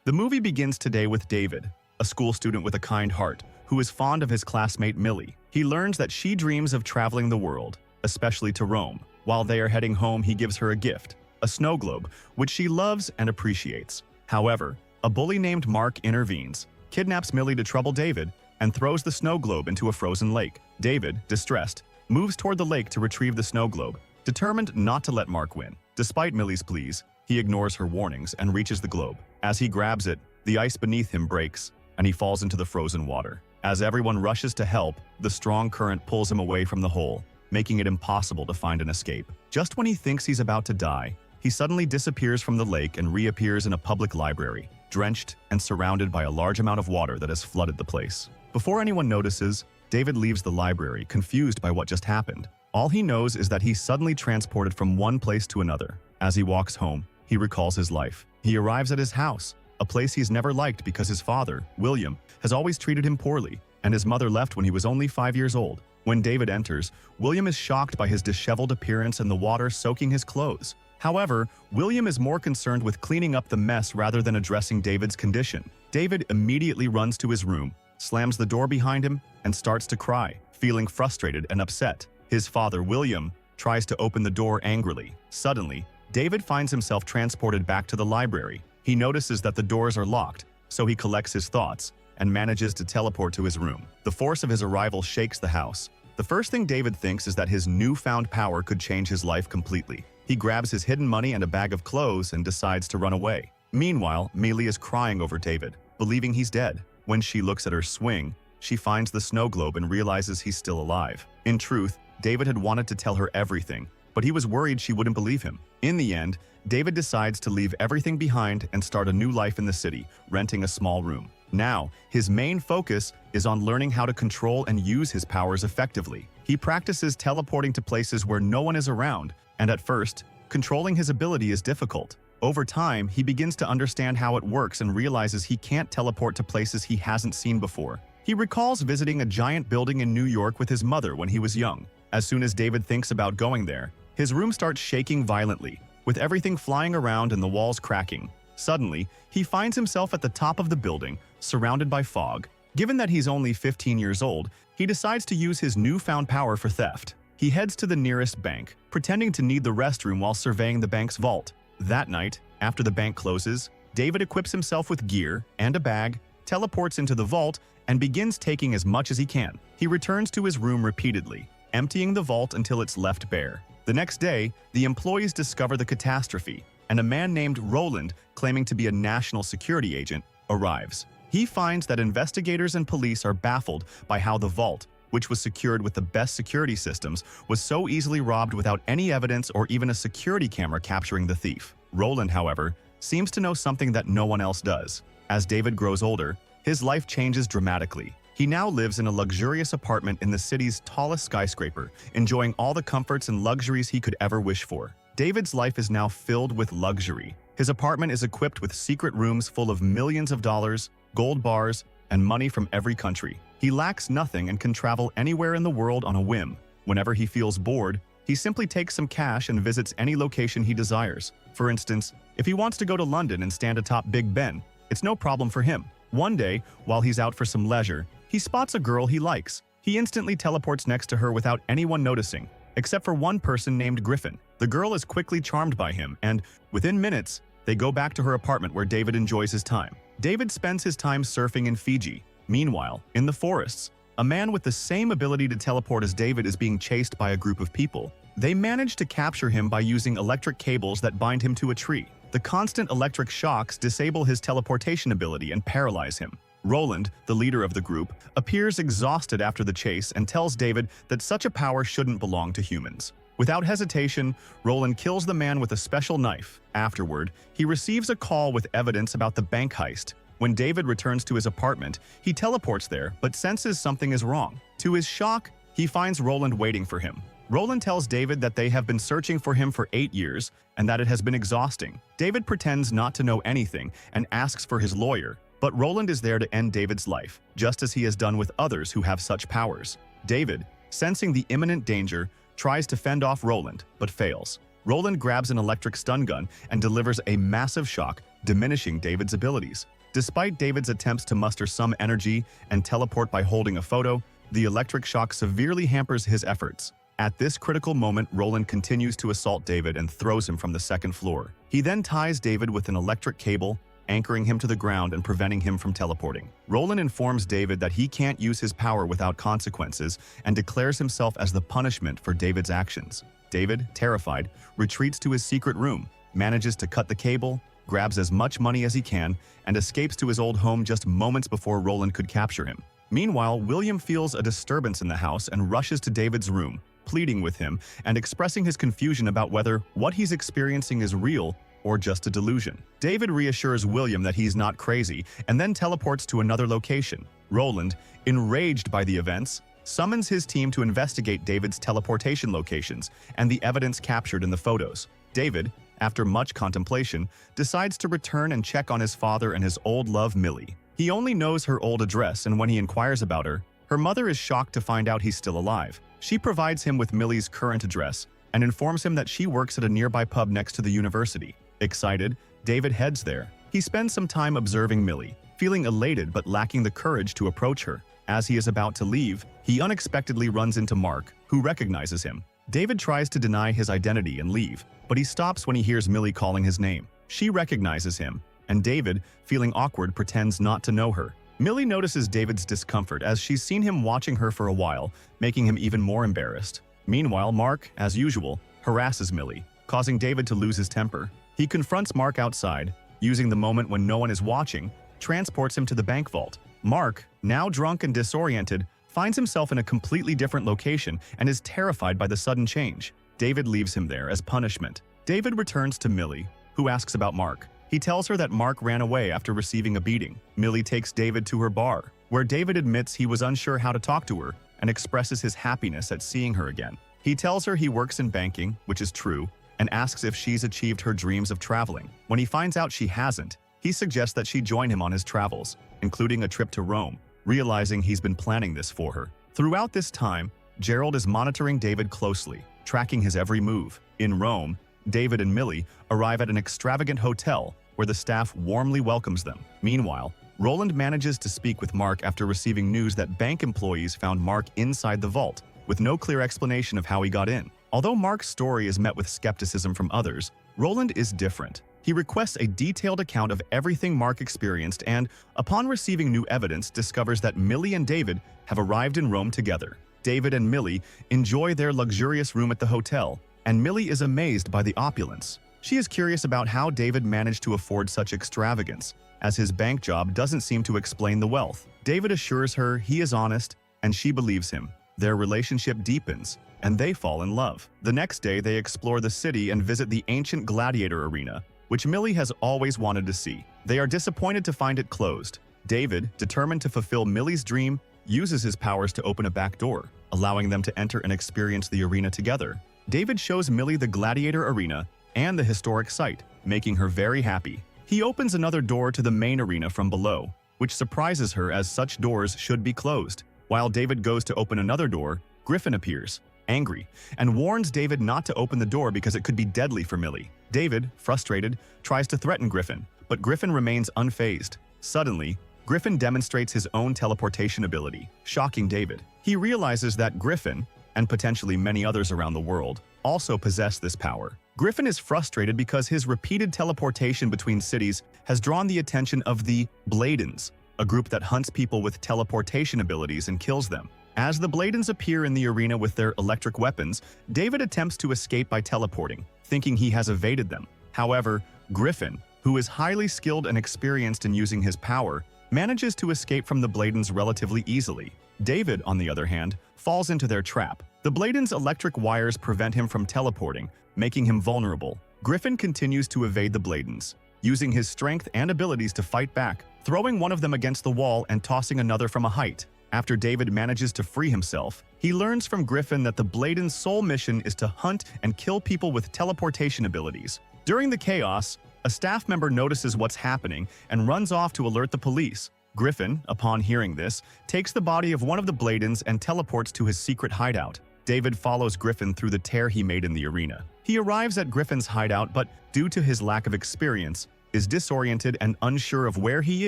The movie begins today with David, a school student with a kind heart, who is fond of his classmate Millie. He learns that she dreams of traveling the world, especially to Rome. While they are heading home, he gives her a gift, a snow globe, which she loves and appreciates. However, a bully named Mark intervenes, kidnaps Millie to trouble David, and throws the snow globe into a frozen lake. David, distressed, moves toward the lake to retrieve the snow globe, determined not to let Mark win. Despite Millie's pleas, he ignores her warnings and reaches the globe. As he grabs it, the ice beneath him breaks, and he falls into the frozen water. As everyone rushes to help, the strong current pulls him away from the hole, making it impossible to find an escape. Just when he thinks he's about to die, he suddenly disappears from the lake and reappears in a public library, drenched and surrounded by a large amount of water that has flooded the place. Before anyone notices, David leaves the library, confused by what just happened. All he knows is that he's suddenly transported from one place to another. As he walks home, he recalls his life. He arrives at his house, a place he's never liked because his father, William, has always treated him poorly, and his mother left when he was only 5 years old. When David enters, William is shocked by his disheveled appearance and the water soaking his clothes. However, William is more concerned with cleaning up the mess rather than addressing David's condition. David immediately runs to his room, slams the door behind him, and starts to cry, feeling frustrated and upset. His father, William, tries to open the door angrily. Suddenly, David finds himself transported back to the library. He notices that the doors are locked, so he collects his thoughts and manages to teleport to his room. The force of his arrival shakes the house. The first thing David thinks is that his newfound power could change his life completely. He grabs his hidden money and a bag of clothes and decides to run away. Meanwhile, Millie is crying over David, believing he's dead. When she looks at her swing, she finds the snow globe and realizes he's still alive. In truth, David had wanted to tell her everything, but he was worried she wouldn't believe him. In the end, David decides to leave everything behind and start a new life in the city, renting a small room. Now, his main focus is on learning how to control and use his powers effectively. He practices teleporting to places where no one is around, and at first, controlling his ability is difficult. Over time, he begins to understand how it works and realizes he can't teleport to places he hasn't seen before. He recalls visiting a giant building in New York with his mother when he was young. As soon as David thinks about going there, his room starts shaking violently, with everything flying around and the walls cracking. Suddenly, he finds himself at the top of the building, surrounded by fog. Given that he's only 15 years old, he decides to use his newfound power for theft. He heads to the nearest bank, pretending to need the restroom while surveying the bank's vault. That night, after the bank closes, David equips himself with gear and a bag, teleports into the vault, and begins taking as much as he can. He returns to his room repeatedly, emptying the vault until it's left bare. The next day, the employees discover the catastrophe, and a man named Roland, claiming to be a national security agent, arrives. He finds that investigators and police are baffled by how the vault, which was secured with the best security systems, was so easily robbed without any evidence or even a security camera capturing the thief. Roland, however, seems to know something that no one else does. As David grows older, his life changes dramatically. He now lives in a luxurious apartment in the city's tallest skyscraper, enjoying all the comforts and luxuries he could ever wish for. David's life is now filled with luxury. His apartment is equipped with secret rooms full of millions of dollars, gold bars, and money from every country. He lacks nothing and can travel anywhere in the world on a whim. Whenever he feels bored, he simply takes some cash and visits any location he desires. For instance, if he wants to go to London and stand atop Big Ben, it's no problem for him. One day, while he's out for some leisure, he spots a girl he likes. He instantly teleports next to her without anyone noticing, except for one person named Griffin. The girl is quickly charmed by him, and within minutes, they go back to her apartment where David enjoys his time. David spends his time surfing in Fiji. Meanwhile, in the forests, a man with the same ability to teleport as David is being chased by a group of people. They manage to capture him by using electric cables that bind him to a tree. The constant electric shocks disable his teleportation ability and paralyze him. Roland, the leader of the group, appears exhausted after the chase and tells David that such a power shouldn't belong to humans. Without hesitation, Roland kills the man with a special knife. Afterward, he receives a call with evidence about the bank heist. When David returns to his apartment, he teleports there but senses something is wrong. To his shock, he finds Roland waiting for him. Roland tells David that they have been searching for him for 8 years and that it has been exhausting. David pretends not to know anything and asks for his lawyer, but Roland is there to end David's life, just as he has done with others who have such powers. David, sensing the imminent danger, tries to fend off Roland, but fails. Roland grabs an electric stun gun and delivers a massive shock, diminishing David's abilities. Despite David's attempts to muster some energy and teleport by holding a photo, the electric shock severely hampers his efforts. At this critical moment, Roland continues to assault David and throws him from the second floor. He then ties David with an electric cable, anchoring him to the ground and preventing him from teleporting. Roland informs David that he can't use his power without consequences and declares himself as the punishment for David's actions. David, terrified, retreats to his secret room, manages to cut the cable, grabs as much money as he can, and escapes to his old home just moments before Roland could capture him. Meanwhile, William feels a disturbance in the house and rushes to David's room, pleading with him and expressing his confusion about whether what he's experiencing is real or just a delusion. David reassures William that he's not crazy and then teleports to another location. Roland, enraged by the events, summons his team to investigate David's teleportation locations and the evidence captured in the photos. David, after much contemplation, decides to return and check on his father and his old love Millie. He only knows her old address, and when he inquires about her, her mother is shocked to find out he's still alive. She provides him with Millie's current address and informs him that she works at a nearby pub next to the university. Excited, David heads there. He spends some time observing Millie, feeling elated but lacking the courage to approach her. As he is about to leave, he unexpectedly runs into Mark, who recognizes him. David tries to deny his identity and leave, but he stops when he hears Millie calling his name. She recognizes him, and David, feeling awkward, pretends not to know her. Millie notices David's discomfort as she's seen him watching her for a while, making him even more embarrassed. Meanwhile, Mark, as usual, harasses Millie, causing David to lose his temper. He confronts Mark outside, using the moment when no one is watching, transports him to the bank vault. Mark, now drunk and disoriented, finds himself in a completely different location and is terrified by the sudden change. David leaves him there as punishment. David returns to Millie, who asks about Mark. He tells her that Mark ran away after receiving a beating. Millie takes David to her bar, where David admits he was unsure how to talk to her and expresses his happiness at seeing her again. He tells her he works in banking, which is true, and asks if she's achieved her dreams of traveling. When he finds out she hasn't, he suggests that she join him on his travels, including a trip to Rome, realizing he's been planning this for her. Throughout this time, Gerald is monitoring David closely, tracking his every move. In Rome, David and Millie arrive at an extravagant hotel where the staff warmly welcomes them. Meanwhile, Roland manages to speak with Mark after receiving news that bank employees found Mark inside the vault, with no clear explanation of how he got in. Although Mark's story is met with skepticism from others, Roland is different. He requests a detailed account of everything Mark experienced and, upon receiving new evidence, discovers that Millie and David have arrived in Rome together. David and Millie enjoy their luxurious room at the hotel, and Millie is amazed by the opulence. She is curious about how David managed to afford such extravagance, as his bank job doesn't seem to explain the wealth. David assures her he is honest, and she believes him. Their relationship deepens, and they fall in love. The next day, they explore the city and visit the ancient gladiator arena, which Millie has always wanted to see. They are disappointed to find it closed. David, determined to fulfill Millie's dream, uses his powers to open a back door, allowing them to enter and experience the arena together. David shows Millie the gladiator arena and the historic site, making her very happy. He opens another door to the main arena from below, which surprises her as such doors should be closed. While David goes to open another door, Griffin appears, angry, and warns David not to open the door because it could be deadly for Millie. David, frustrated, tries to threaten Griffin, but Griffin remains unfazed. Suddenly, Griffin demonstrates his own teleportation ability, shocking David. He realizes that Griffin, and potentially many others around the world, also possess this power. Griffin is frustrated because his repeated teleportation between cities has drawn the attention of the Bladens, a group that hunts people with teleportation abilities and kills them. As the Bladens appear in the arena with their electric weapons, David attempts to escape by teleporting, thinking he has evaded them. However, Griffin, who is highly skilled and experienced in using his power, manages to escape from the Bladens relatively easily. David, on the other hand, falls into their trap. The Bladens' electric wires prevent him from teleporting, making him vulnerable. Griffin continues to evade the Bladens, using his strength and abilities to fight back, throwing one of them against the wall and tossing another from a height. After David manages to free himself, he learns from Griffin that the Bladens' sole mission is to hunt and kill people with teleportation abilities. During the chaos, a staff member notices what's happening and runs off to alert the police. Griffin, upon hearing this, takes the body of one of the Bladens and teleports to his secret hideout. David follows Griffin through the tear he made in the arena. He arrives at Griffin's hideout, but due to his lack of experience, is disoriented and unsure of where he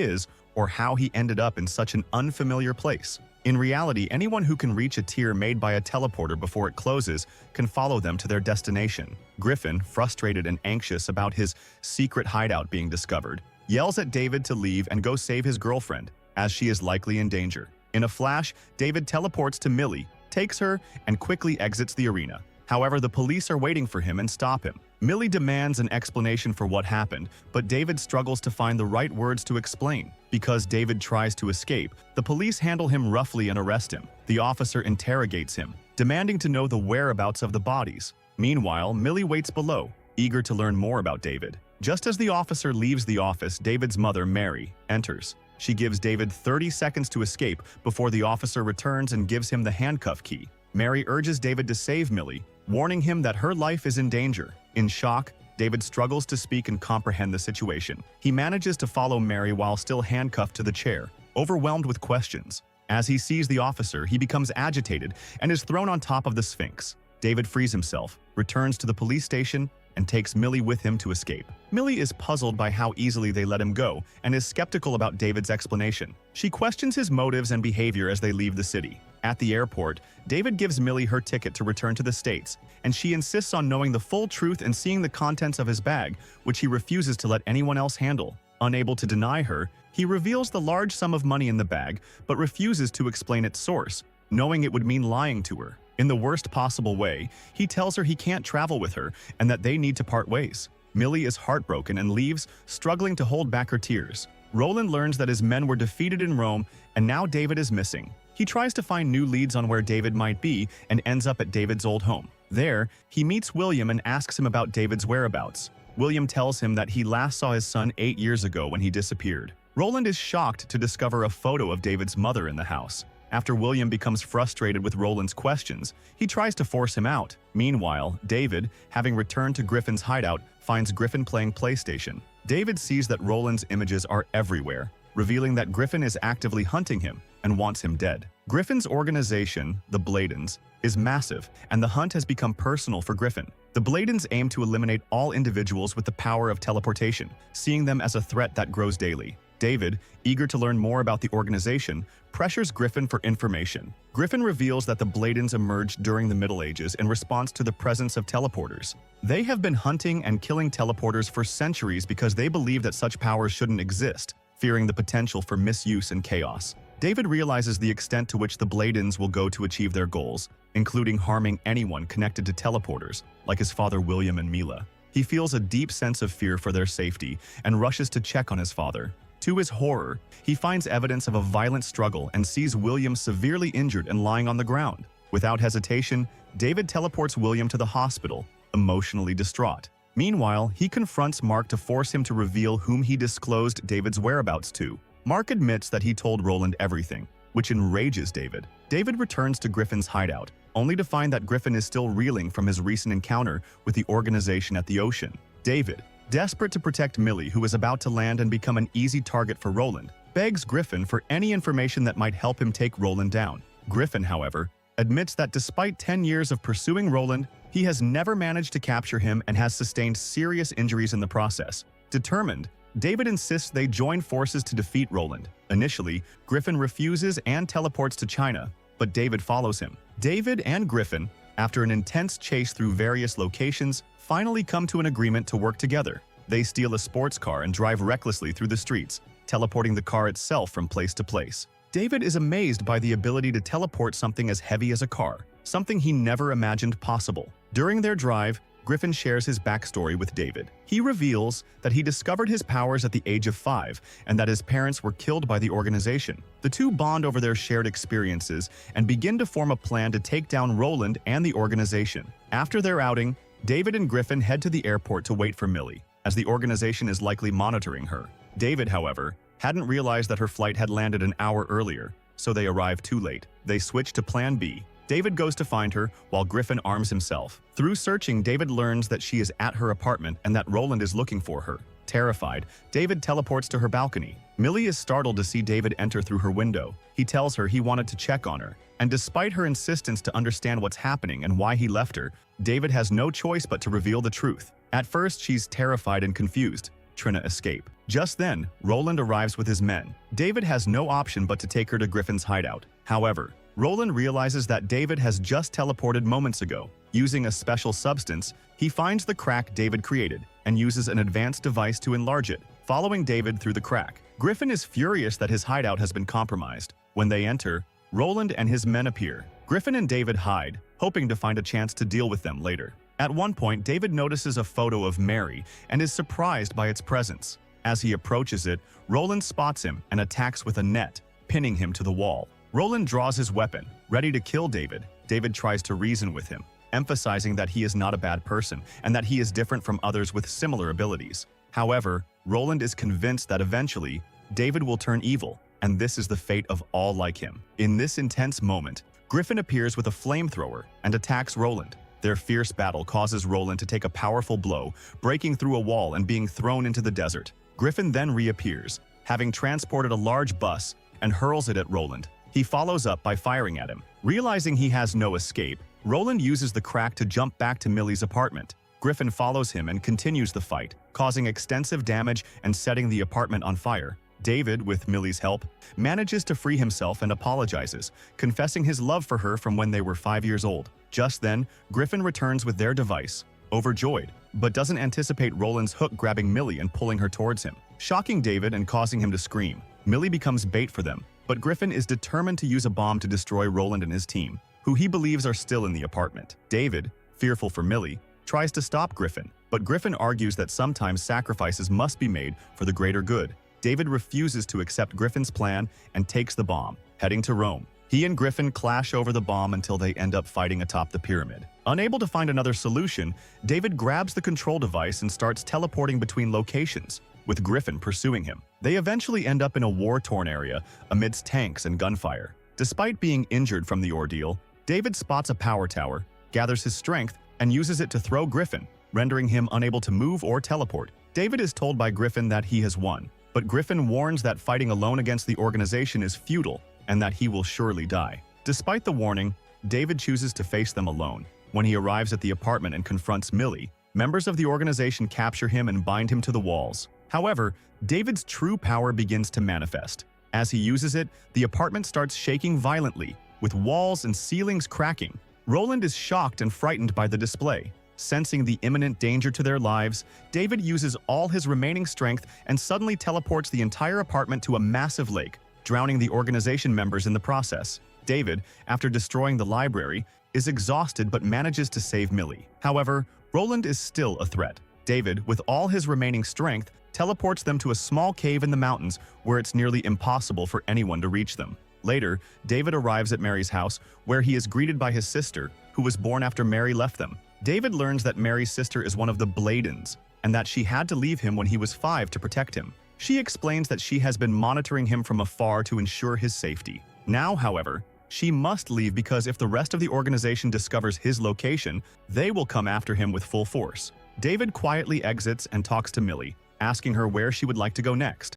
is or how he ended up in such an unfamiliar place. In reality, anyone who can reach a tier made by a teleporter before it closes can follow them to their destination. Griffin, frustrated and anxious about his secret hideout being discovered, yells at David to leave and go save his girlfriend, as she is likely in danger. In a flash, David teleports to Millie, takes her, and quickly exits the arena. However, the police are waiting for him and stop him. Millie demands an explanation for what happened, but David struggles to find the right words to explain. Because David tries to escape, the police handle him roughly and arrest him. The officer interrogates him, demanding to know the whereabouts of the bodies. Meanwhile, Millie waits below, eager to learn more about David. Just as the officer leaves the office, David's mother, Mary, enters. She gives David 30 seconds to escape before the officer returns and gives him the handcuff key. Mary urges David to save Millie, warning him that her life is in danger. In shock, David struggles to speak and comprehend the situation. He manages to follow Mary while still handcuffed to the chair, overwhelmed with questions. As he sees the officer, he becomes agitated and is thrown on top of the Sphinx. David frees himself, returns to the police station, and takes Millie with him to escape. Millie is puzzled by how easily they let him go and is skeptical about David's explanation. She questions his motives and behavior as they leave the city. At the airport, David gives Millie her ticket to return to the States, and she insists on knowing the full truth and seeing the contents of his bag, which he refuses to let anyone else handle. Unable to deny her, he reveals the large sum of money in the bag, but refuses to explain its source, knowing it would mean lying to her. In the worst possible way, he tells her he can't travel with her and that they need to part ways. Millie is heartbroken and leaves, struggling to hold back her tears. Roland learns that his men were defeated in Rome and now David is missing. He tries to find new leads on where David might be and ends up at David's old home. There, he meets William and asks him about David's whereabouts. William tells him that he last saw his son 8 years ago when he disappeared. Roland is shocked to discover a photo of David's mother in the house. After William becomes frustrated with Roland's questions, he tries to force him out. Meanwhile, David, having returned to Griffin's hideout, finds Griffin playing PlayStation. David sees that Roland's images are everywhere, revealing that Griffin is actively hunting him and wants him dead. Griffin's organization, the Bladens, is massive, and the hunt has become personal for Griffin. The Bladens aim to eliminate all individuals with the power of teleportation, seeing them as a threat that grows daily. David, eager to learn more about the organization, pressures Griffin for information. Griffin reveals that the Bladens emerged during the Middle Ages in response to the presence of teleporters. They have been hunting and killing teleporters for centuries because they believe that such powers shouldn't exist, fearing the potential for misuse and chaos. David realizes the extent to which the Bladens will go to achieve their goals, including harming anyone connected to teleporters, like his father William and Mila. He feels a deep sense of fear for their safety and rushes to check on his father. To his horror, he finds evidence of a violent struggle and sees William severely injured and lying on the ground. Without hesitation, David teleports William to the hospital, emotionally distraught. Meanwhile, he confronts Mark to force him to reveal whom he disclosed David's whereabouts to. Mark admits that he told Roland everything, which enrages David. David returns to Griffin's hideout, only to find that Griffin is still reeling from his recent encounter with the organization at the ocean. David, desperate to protect Millie, who is about to land and become an easy target for Roland, begs Griffin for any information that might help him take Roland down. Griffin, however, admits that despite 10 years of pursuing Roland, he has never managed to capture him and has sustained serious injuries in the process. Determined, David insists they join forces to defeat Roland. Initially, Griffin refuses and teleports to China, but David follows him. David and Griffin, after an intense chase through various locations, finally come to an agreement to work together. They steal a sports car and drive recklessly through the streets, teleporting the car itself from place to place. David is amazed by the ability to teleport something as heavy as a car, something he never imagined possible. During their drive, Griffin shares his backstory with David. He reveals that he discovered his powers at the age of 5 and that his parents were killed by the organization. The two bond over their shared experiences and begin to form a plan to take down Roland and the organization. After their outing, David and Griffin head to the airport to wait for Millie, as the organization is likely monitoring her. David, however, hadn't realized that her flight had landed an hour earlier, so they arrive too late. They switch to Plan B. David goes to find her, while Griffin arms himself. Through searching, David learns that she is at her apartment and that Roland is looking for her. Terrified, David teleports to her balcony. Millie is startled to see David enter through her window. He tells her he wanted to check on her, and despite her insistence to understand what's happening and why he left her, David has no choice but to reveal the truth. At first, she's terrified and confused. Trina escape. Just then, Roland arrives with his men. David has no option but to take her to Griffin's hideout. However, Roland realizes that David has just teleported moments ago. Using a special substance, he finds the crack David created and uses an advanced device to enlarge it, following David through the crack. Griffin is furious that his hideout has been compromised. When they enter, Roland and his men appear. Griffin and David hide, hoping to find a chance to deal with them later. At one point, David notices a photo of Mary and is surprised by its presence. As he approaches it, Roland spots him and attacks with a net, pinning him to the wall. Roland draws his weapon, ready to kill David. David tries to reason with him, emphasizing that he is not a bad person and that he is different from others with similar abilities. However, Roland is convinced that eventually, David will turn evil, and this is the fate of all like him. In this intense moment, Griffin appears with a flamethrower and attacks Roland. Their fierce battle causes Roland to take a powerful blow, breaking through a wall and being thrown into the desert. Griffin then reappears, having transported a large bus, and hurls it at Roland. He follows up by firing at him. Realizing he has no escape, Roland uses the crack to jump back to Millie's apartment. Griffin follows him and continues the fight, causing extensive damage and setting the apartment on fire. David, with Millie's help, manages to free himself and apologizes, confessing his love for her from when they were 5 years old. Just then, Griffin returns with their device, overjoyed, but doesn't anticipate Roland's hook grabbing Millie and pulling her towards him, shocking David and causing him to scream. Millie becomes bait for them, but Griffin is determined to use a bomb to destroy Roland and his team, who he believes are still in the apartment. David, fearful for Millie, tries to stop Griffin, but Griffin argues that sometimes sacrifices must be made for the greater good. David refuses to accept Griffin's plan and takes the bomb, heading to Rome. He and Griffin clash over the bomb until they end up fighting atop the pyramid. Unable to find another solution, David grabs the control device and starts teleporting between locations, with Griffin pursuing him. They eventually end up in a war-torn area amidst tanks and gunfire. Despite being injured from the ordeal, David spots a power tower, gathers his strength, and uses it to throw Griffin, rendering him unable to move or teleport. David is told by Griffin that he has won, but Griffin warns that fighting alone against the organization is futile and that he will surely die. Despite the warning, David chooses to face them alone. When he arrives at the apartment and confronts Millie, members of the organization capture him and bind him to the walls. However, David's true power begins to manifest. As he uses it, the apartment starts shaking violently, with walls and ceilings cracking. Roland is shocked and frightened by the display. Sensing the imminent danger to their lives, David uses all his remaining strength and suddenly teleports the entire apartment to a massive lake, drowning the organization members in the process. David, after destroying the library, is exhausted but manages to save Millie. However, Roland is still a threat. David, with all his remaining strength, teleports them to a small cave in the mountains where it's nearly impossible for anyone to reach them. Later, David arrives at Mary's house, where he is greeted by his sister, who was born after Mary left them. David learns that Mary's sister is one of the Bladens, and that she had to leave him when he was 5 to protect him. She explains that she has been monitoring him from afar to ensure his safety. Now, however, she must leave because if the rest of the organization discovers his location, they will come after him with full force. David quietly exits and talks to Millie, asking her where she would like to go next.